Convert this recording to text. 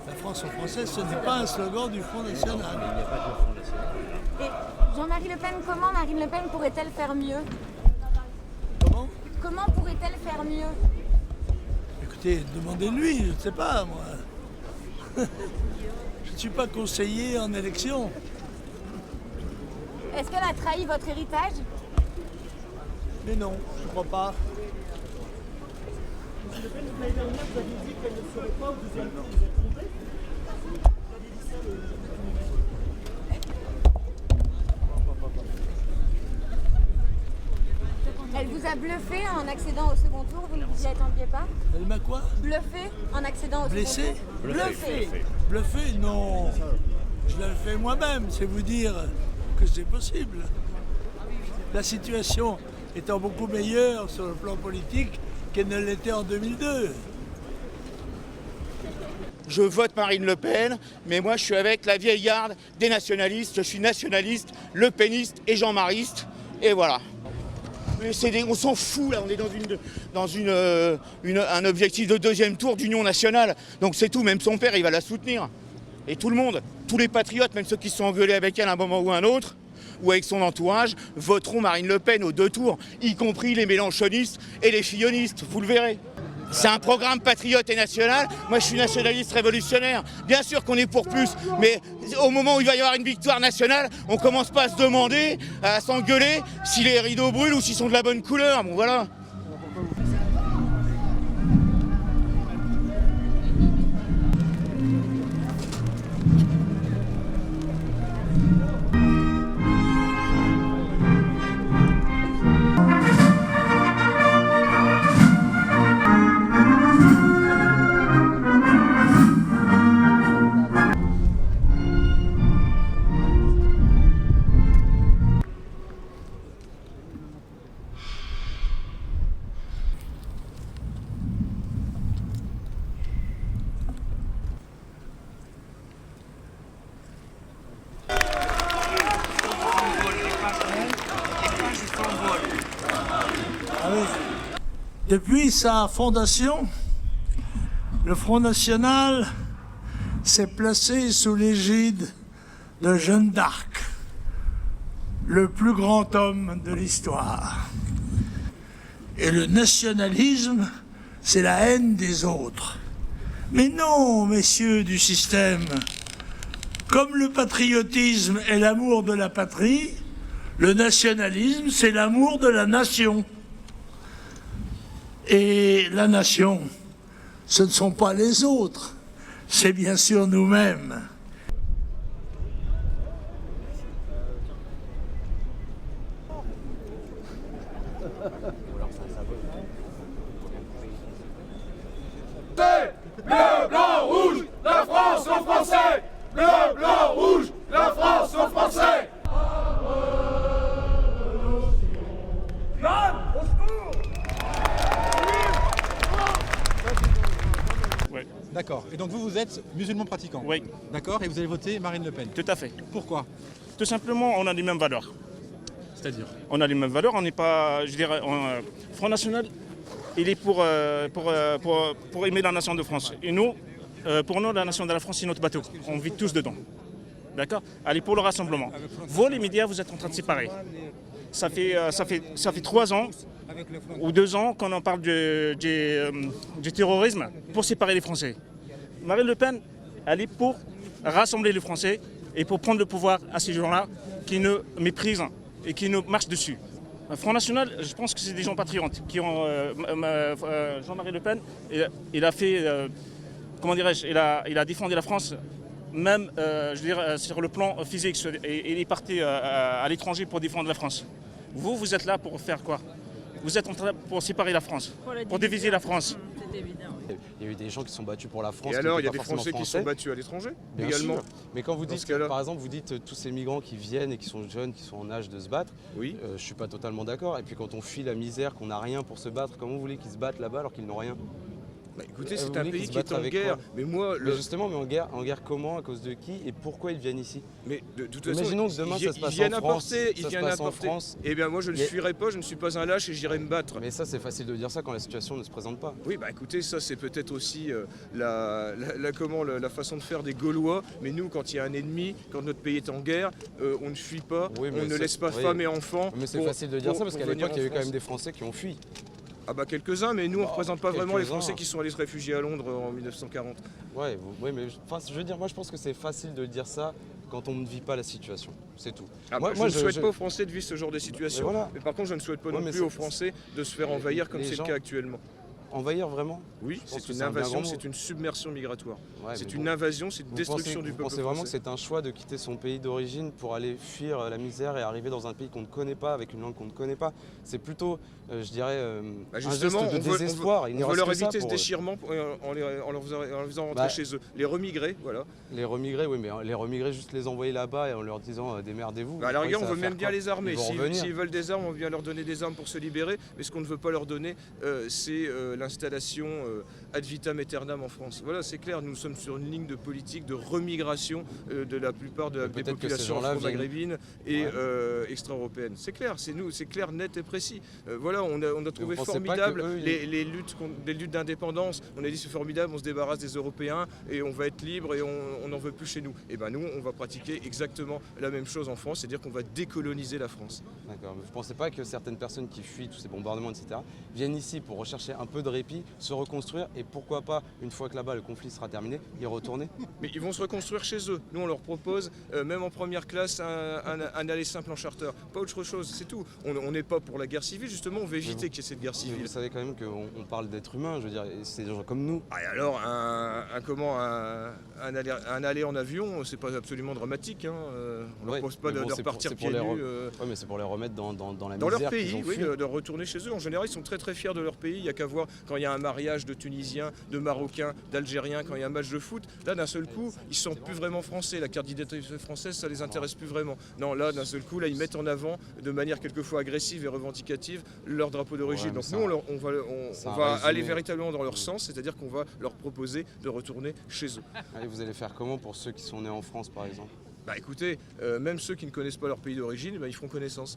La France en français, ce n'est pas un slogan du Front National. Et Jean-Marie Le Pen, comment Marine Le Pen pourrait-elle faire mieux? Comment? Comment pourrait-elle faire mieux? Écoutez, demandez-lui, je ne sais pas, moi. Je ne suis pas conseiller en élection. Est-ce qu'elle a trahi votre héritage? Mais non, je ne crois pas. L'année dernière, vous aviez dit qu'elle ne serait pas au deuxième tour, vous êtes trompé? Vous aviez dit ça Elle vous a bluffé en accédant au second tour, vous ne vous y attendiez pas? Elle m'a quoi? Bluffé en accédant au Blessé? second tour? Bluffé. Bluffé? Non. Je l'ai fait moi-même, c'est vous dire que c'est possible. La situation étant beaucoup meilleure sur le plan politique qu'elle ne l'était en 2002. Je vote Marine Le Pen, mais moi je suis avec la vieille garde des nationalistes. Je suis nationaliste, Le Peniste et Jean-Mariste. Et voilà. Mais on s'en fout là, on est dans un objectif de deuxième tour d'union nationale. Donc c'est tout, même son père il va la soutenir. Et tout le monde, tous les patriotes, même ceux qui se sont engueulés avec elle à un moment ou un autre, ou avec son entourage, voteront Marine Le Pen aux deux tours, y compris les mélenchonistes et les fillonistes, vous le verrez. C'est un programme patriote et national. Moi, je suis nationaliste révolutionnaire. Bien sûr qu'on est pour plus, mais au moment où il va y avoir une victoire nationale, on commence pas à se demander, à s'engueuler si les rideaux brûlent ou s'ils sont de la bonne couleur. Bon, voilà. Depuis sa fondation, le Front National s'est placé sous l'égide de Jeanne d'Arc, le plus grand homme de l'histoire. Et le nationalisme, c'est la haine des autres. Mais non, messieurs du système, comme le patriotisme est l'amour de la patrie, le nationalisme, c'est l'amour de la nation. Et la nation, ce ne sont pas les autres, c'est bien sûr nous-mêmes. Bleu, blanc, rouge, la France aux Français! Bleu, blanc, rouge, la France aux Français! D'accord. Et donc vous êtes musulman pratiquant? Oui. D'accord. Et vous allez voter Marine Le Pen? Tout à fait. Pourquoi? Tout simplement, on a les mêmes valeurs. C'est-à-dire? On a les mêmes valeurs, on n'est pas, je dirais, Front National, il est pour aimer la nation de France. Et nous, pour nous, la nation de la France, c'est notre bateau. On vit tous dedans. D'accord? Allez, pour le rassemblement. Vous, les médias, vous êtes en train de séparer. Ça fait 3 ans ou 2 ans qu'on en parle du terrorisme pour séparer les Français. Marine Le Pen, elle est pour rassembler les Français et pour prendre le pouvoir à ces gens-là qui nous méprisent et qui nous marchent dessus. Front National, je pense que c'est des gens patriotes qui ont... Jean-Marie Le Pen, il a fait... comment dirais-je, il a défendu la France, même je veux dire, sur le plan physique. Et il est parti à l'étranger pour défendre la France. Vous êtes là pour faire quoi? Vous êtes en train pour séparer la France, pour diviser la France. C'est évident. Il y a eu des gens qui sont battus pour la France. Et alors, il y a des Français qui sont battus à l'étranger également. Sûr. Mais quand vous dites, par exemple, vous dites tous ces migrants qui viennent et qui sont jeunes, qui sont en âge de se battre, oui. Je suis pas totalement d'accord. Et puis quand on fuit la misère, qu'on n'a rien pour se battre, comment vous voulez qu'ils se battent là-bas alors qu'ils n'ont rien? Bah, écoutez, Vous c'est un voulez qu'ils pays se qui est battent en avec guerre. quoi? Mais moi, Mais justement, mais en guerre comment? À cause de qui? Et pourquoi ils viennent ici? mais de toute façon, Imaginons que demain ça se ils passe viennent en France. apporter, Ça ils se viennent passe en apporter. France. Eh bien, moi, je ne Il y a- fuirai pas, je ne suis pas un lâche et j'irai me battre. Mais ça, c'est facile de dire ça quand la situation ne se présente pas. Oui, bah écoutez, ça c'est peut-être aussi la façon de faire des Gaulois. Mais nous, quand il y a un ennemi, quand notre pays est en guerre, on ne fuit pas, Oui, mais on ne c'est- laisse pas oui. femmes et enfants. Mais c'est pour- facile de dire ça parce pour qu'à venir l'époque, il y a eu en quand même France. des Français qui ont fui. Ah bah quelques-uns, mais nous on ne représente pas vraiment les quelques-uns. Français qui sont allés se réfugier à Londres en 1940. Ouais, mais je veux dire, moi je pense que c'est facile de dire ça quand on ne vit pas la situation. C'est tout. Ah Moi- bah, moi, je ne souhaite je- pas aux Français de vivre ce genre de situation. Mais voilà. Mais par contre, je ne souhaite pas Ouais, non mais plus c'est- aux Français de se faire envahir comme les c'est le gens- cas actuellement. Envahir vraiment? Oui, Je pense c'est que une c'est un bien invasion, grand mot. c'est une submersion migratoire. Ouais, C'est mais une bon. invasion, c'est une destruction du Vous peuple pensez vraiment que français. c'est un choix de quitter son pays d'origine pour aller fuir la misère et arriver dans un pays qu'on ne connaît pas, avec une langue qu'on ne connaît pas? C'est plutôt, je dirais, Bah un justement, geste de désespoir. Il n'y on veut reste leur que ça éviter ce pour déchirement en leur faisant rentrer Bah, chez eux. Les remigrer, voilà. les remigrer, oui, mais les remigrer, juste les envoyer là-bas et en leur disant démerdez-vous. Bah, à la Après, rigueur, ça on va veut faire même bien quoi? les armer. Ils vont S'ils revenir. veulent des armes, on vient leur donner des armes pour se libérer. Mais ce qu'on ne veut pas leur donner, c'est l'installation ad vitam aeternam en France. Voilà, c'est clair, nous sommes sur une ligne de politique de remigration de la plupart des peut-être que ces populations gens-là afro-maghrébines et Ouais. extra-européennes. C'est clair, c'est nous, c'est clair, net et précis. Voilà, on a trouvé vous pensez pas formidable que eux, les luttes d'indépendance. On a dit c'est formidable, on se débarrasse des Européens et on va être libre et on n'en veut plus chez nous. Et ben nous, on va pratiquer exactement la même chose en France, c'est-à-dire qu'on va décoloniser la France. D'accord, mais vous ne pensez pas que certaines personnes qui fuient tous ces bombardements, etc., viennent ici pour rechercher un peu de répit, se reconstruire et pourquoi pas, une fois que là-bas le conflit sera terminé, y retourner? Mais ils vont se reconstruire chez eux. Nous, on leur propose, même en première classe, un aller simple en charter. Pas autre chose, c'est tout. On n'est pas pour la guerre civile, justement, on veut éviter qu'il y ait cette guerre Mais civile. vous savez quand même qu'on parle d'êtres humains, je veux dire, et c'est des gens comme nous. Ah, et alors, un aller en avion, c'est pas absolument dramatique. Hein. On ne Ouais, leur propose pas mais de bon, c'est repartir pour pieds les nus. Ouais, mais c'est pour les remettre dans la Dans misère leur qu'ils pays, ont oui, fui. de retourner chez eux. En général, ils sont très très fiers de leur pays. Il n'y a qu'à voir quand il y a un mariage de Tunisiens, de Marocains, d'Algériens, quand il y a un match de foot. Là, d'un seul coup, ils ne sont plus vraiment français. La carte d'identité française, ça les intéresse plus vraiment. Non, là, d'un seul coup, là, ils mettent en avant, de manière quelquefois agressive et revendicative, leur drapeau d'origine. Ouais, Donc mais nous, ça- on c'est un va résumé. aller véritablement dans leur sens, c'est-à-dire qu'on va leur proposer de retourner chez eux. Allez, vous allez faire comment pour ceux qui sont nés en France, par exemple? Bah écoutez, même ceux qui ne connaissent pas leur pays d'origine, bah, ils feront connaissance.